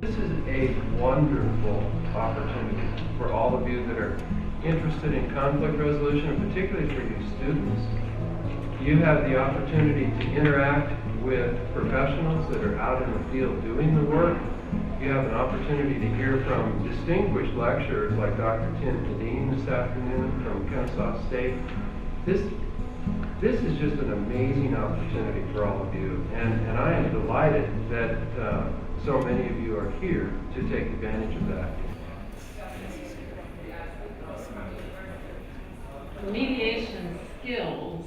This is a wonderful opportunity for all of you that are interested in conflict resolution, and particularly for you students. You have the opportunity to interact with professionals that are out in the field doing the work. You have an opportunity to hear from distinguished lecturers like Dr. Tim Kadeen this afternoon from Kennesaw State. This is just an amazing opportunity for all of you, and I am delighted that so many of you are here to take advantage of that. Mediation skills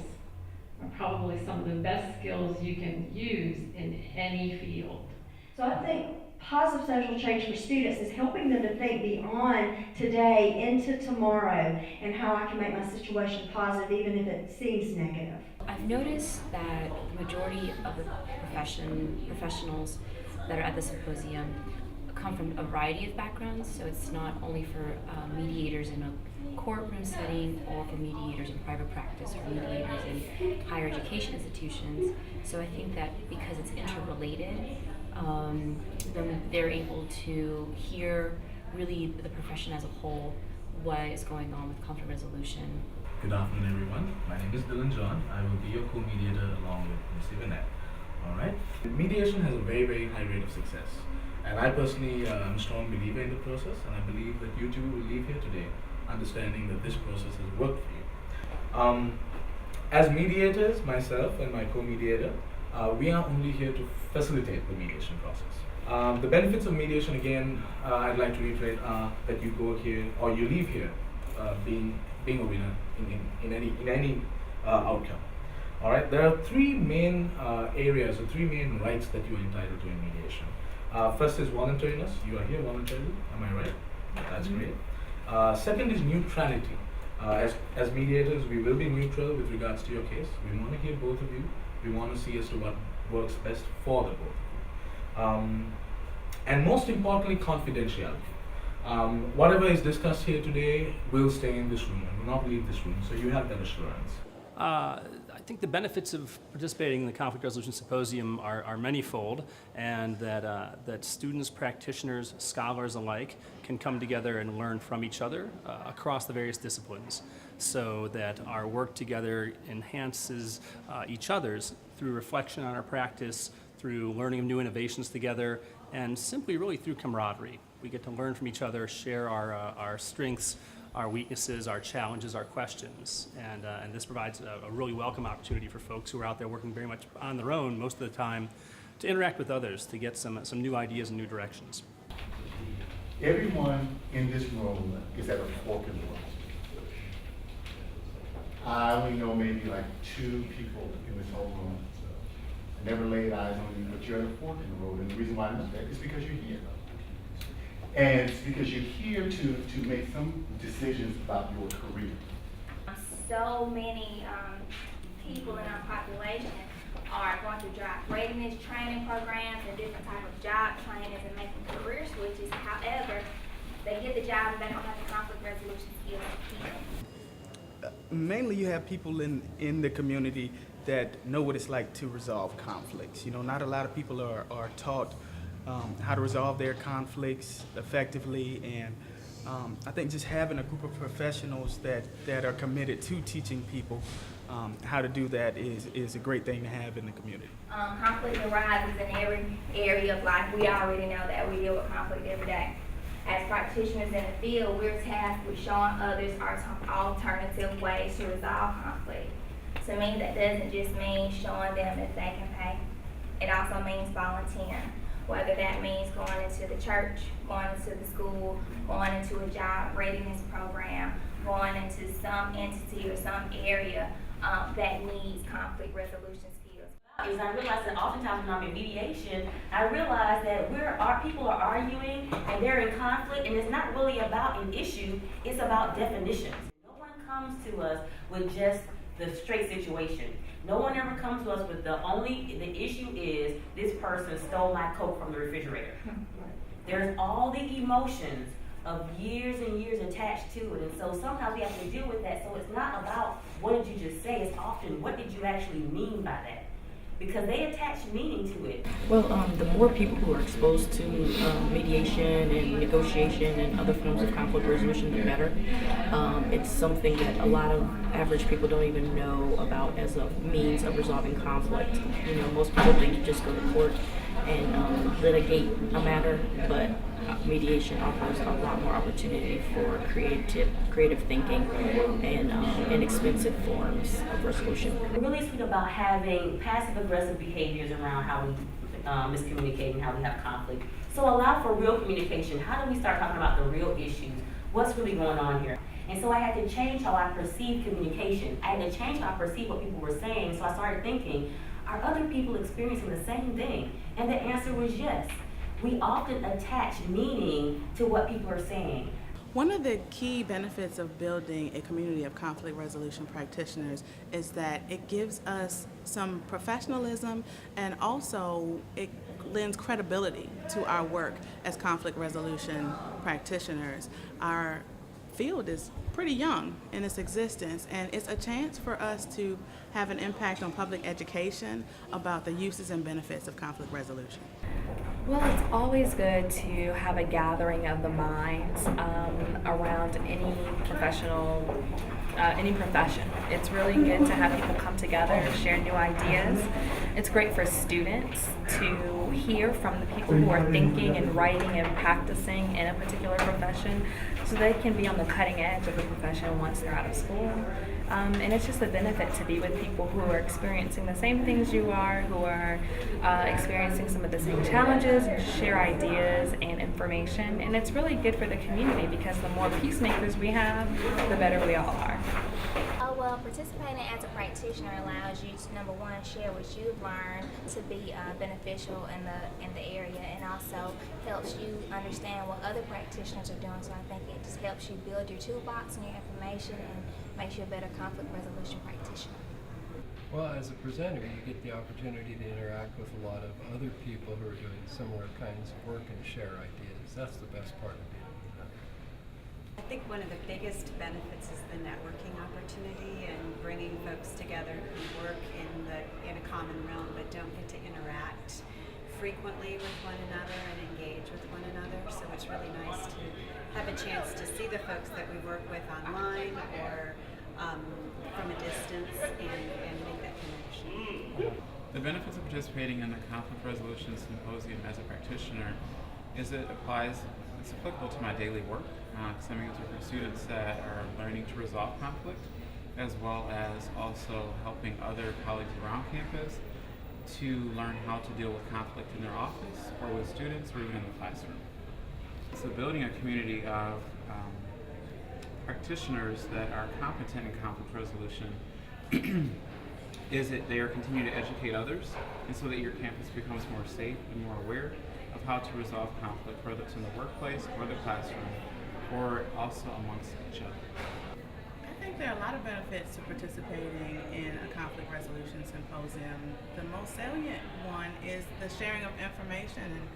are probably some of the best skills you can use in any field. So I think positive social change for students is helping them to think beyond today into tomorrow and how I can make my situation positive even if it seems negative. I've noticed that the majority of the professionals that are at the symposium come from a variety of backgrounds, so it's not only for mediators in a courtroom setting or for mediators in private practice or mediators in higher education institutions. So I think that because it's interrelated, then they're able to hear really the profession as a whole, what is going on with conflict resolution. Good afternoon, everyone. My name is Dylan John. I will be your co-mediator along with Ms. Yvonette. Alright? Mediation has a very, very high rate of success. And I personally am a strong believer in the process, and I believe that you too will leave here today understanding that this process has worked for you. As mediators, myself and my co-mediator, we are only here to facilitate the mediation process. The benefits of mediation, again, I'd like to reiterate, that you go here or you leave here being a winner in any outcome. All right. There are three main areas or three main rights that you are entitled to in mediation. First is voluntariness. You are here voluntarily. Am I right? That's great. Second is neutrality. As mediators, we will be neutral with regards to your case. We want to hear both of you. We want to see as to what works best for the both of you. And most importantly, confidentiality. Whatever is discussed here today will stay in this room and will not leave this room, so you have that assurance. I think the benefits of participating in the Conflict Resolution Symposium are manifold, and that students, practitioners, scholars alike can come together and learn from each other across the various disciplines, so that our work together enhances each other's through reflection on our practice, through learning of new innovations together, and simply really through camaraderie. We get to learn from each other, share our strengths, our weaknesses, our challenges, our questions, and this provides a really welcome opportunity for folks who are out there working very much on their own most of the time to interact with others, to get some new ideas and new directions. Everyone in this room is at a fork in the road. I only know maybe like 2 people in this whole room. I never laid eyes on you, but you're at a fork in the road, and the reason why I know that is because you're here. And it's because you're here to make some decisions about your career. So many people in our population are going through job readiness training programs and different type of job trainings and making career switches. However, they get the job and they don't have the conflict resolution skills to keep them. Mainly you have people in the community that know what it's like to resolve conflicts. You know, not a lot of people are taught how to resolve their conflicts effectively, and I think just having a group of professionals that are committed to teaching people how to do that is a great thing to have in the community. Conflict arises in every area of life. We already know that. We deal with conflict every day. As practitioners in the field, we're tasked with showing others alternative ways to resolve conflict. To me, that doesn't just mean showing them that they can pay. It also means volunteering. Whether that means going into the church, going into the school, going into a job readiness program, going into some entity or some area that needs conflict resolution skills. Is I realize that oftentimes when I'm in mediation, I realize that our people are arguing and they're in conflict, and it's not really about an issue, it's about definitions. No one comes to us with just the straight situation. No one ever comes to us with the issue is this person stole my Coke from the refrigerator. There's all the emotions of years and years attached to it, and so sometimes we have to deal with that. So it's not about what did you just say, it's often what did you actually mean by that. because they attach meaning to it. Well, the more people who are exposed to mediation and negotiation and other forms of conflict resolution, the better. It's something that a lot of average people don't even know about as a means of resolving conflict. You know, most people think you just go to court and litigate a matter, but mediation offers a lot more opportunity for creative thinking and inexpensive forms of resolution. We're really speak about having passive-aggressive behaviors around how we miscommunicate and how we have conflict. So allow for real communication. How do we start talking about the real issues? What's really going on here? And so I had to change how I perceive communication. I had to change how I perceive what people were saying. So I started thinking, are other people experiencing the same thing? And the answer was yes. We often attach meaning to what people are saying. One of the key benefits of building a community of conflict resolution practitioners is that it gives us some professionalism, and also it lends credibility to our work as conflict resolution practitioners. Our field is pretty young in its existence, and it's a chance for us to have an impact on public education about the uses and benefits of conflict resolution. Well, it's always good to have a gathering of the minds around any profession. It's really good to have people come together and share new ideas. It's great for students to hear from the people who are thinking and writing and practicing in a particular profession, so they can be on the cutting edge of the profession once they're out of school. And it's just a benefit to be with people who are experiencing the same things you are, who are experiencing some of the same challenges, and share ideas and information. And it's really good for the community, because the more peacemakers we have, the better we all are. Well, participating as a practitioner allows you to, number one, share what you've learned to be beneficial in the area, and also helps you understand what other practitioners are doing. So I think it just helps you build your toolbox and your information, and makes you a better conflict resolution practitioner. Well, as a presenter, you get the opportunity to interact with a lot of other people who are doing similar kinds of work and share ideas. That's the best part of it. I think one of the biggest benefits is the networking opportunity and bringing folks together who work in a common realm but don't get to interact frequently with one another and engage with one another. So it's really nice to have a chance to see the folks that we work with online or from a distance and make that connection. The benefits of participating in the Conflict Resolution Symposium as a practitioner is it's applicable to my daily work. Because I'm able to work with students that are learning to resolve conflict, as well as also helping other colleagues around campus to learn how to deal with conflict in their office or with students or even in the classroom. So building a community of practitioners that are competent in conflict resolution is that they are continuing to educate others, and so that your campus becomes more safe and more aware of how to resolve conflict, whether it's in the workplace or the classroom, or also amongst each other. I think there are a lot of benefits to participating in a conflict resolution symposium. The most salient one is the sharing of information and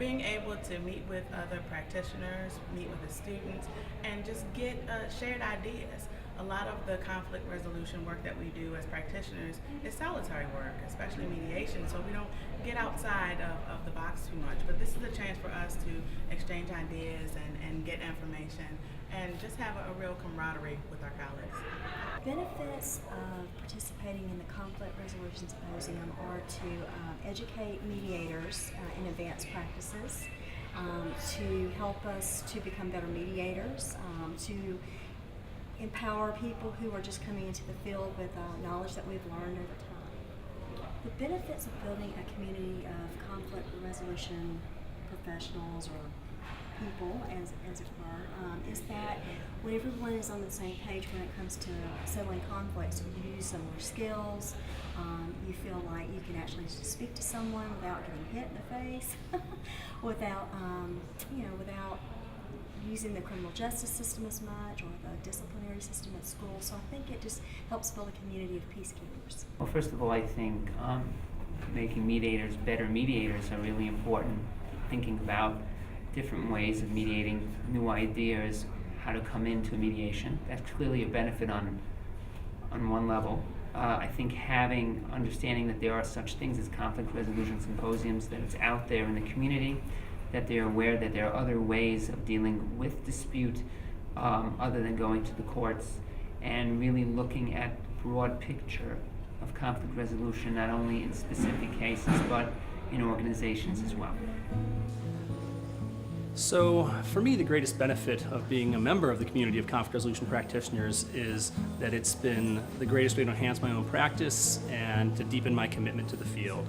being able to meet with other practitioners, meet with the students, and just get shared ideas. A lot of the conflict resolution work that we do as practitioners is solitary work, especially mediation, so we don't get outside of the box too much. But this is a chance for us to exchange ideas and get information and just have a real camaraderie with our colleagues. Benefits of participating in the Conflict Resolution Symposium are to educate mediators in advanced practices, to help us to become better mediators, to empower people who are just coming into the field with knowledge that we've learned over time. The benefits of building a community of conflict resolution professionals or people, as it were, is that when everyone is on the same page when it comes to settling conflicts, you use similar skills, you feel like you can actually speak to someone without getting hit in the face, without using the criminal justice system as much, or the disciplinary system at school. So I think it just helps build a community of peacekeepers. Well, first of all, I think making mediators better mediators are really important. Thinking about different ways of mediating, new ideas, how to come into mediation. That's clearly a benefit on one level. I think understanding that there are such things as conflict resolution symposiums, that it's out there in the community, that they're aware that there are other ways of dealing with dispute other than going to the courts, and really looking at the broad picture of conflict resolution, not only in specific cases, but in organizations as well. So for me, the greatest benefit of being a member of the community of conflict resolution practitioners is that it's been the greatest way to enhance my own practice and to deepen my commitment to the field.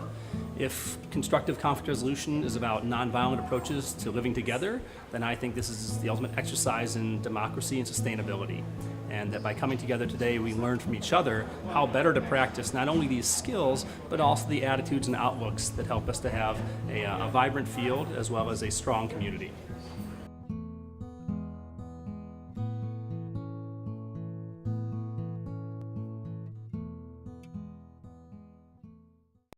If constructive conflict resolution is about nonviolent approaches to living together, then I think this is the ultimate exercise in democracy and sustainability. And that by coming together today, we learn from each other how better to practice not only these skills, but also the attitudes and outlooks that help us to have a vibrant field as well as a strong community.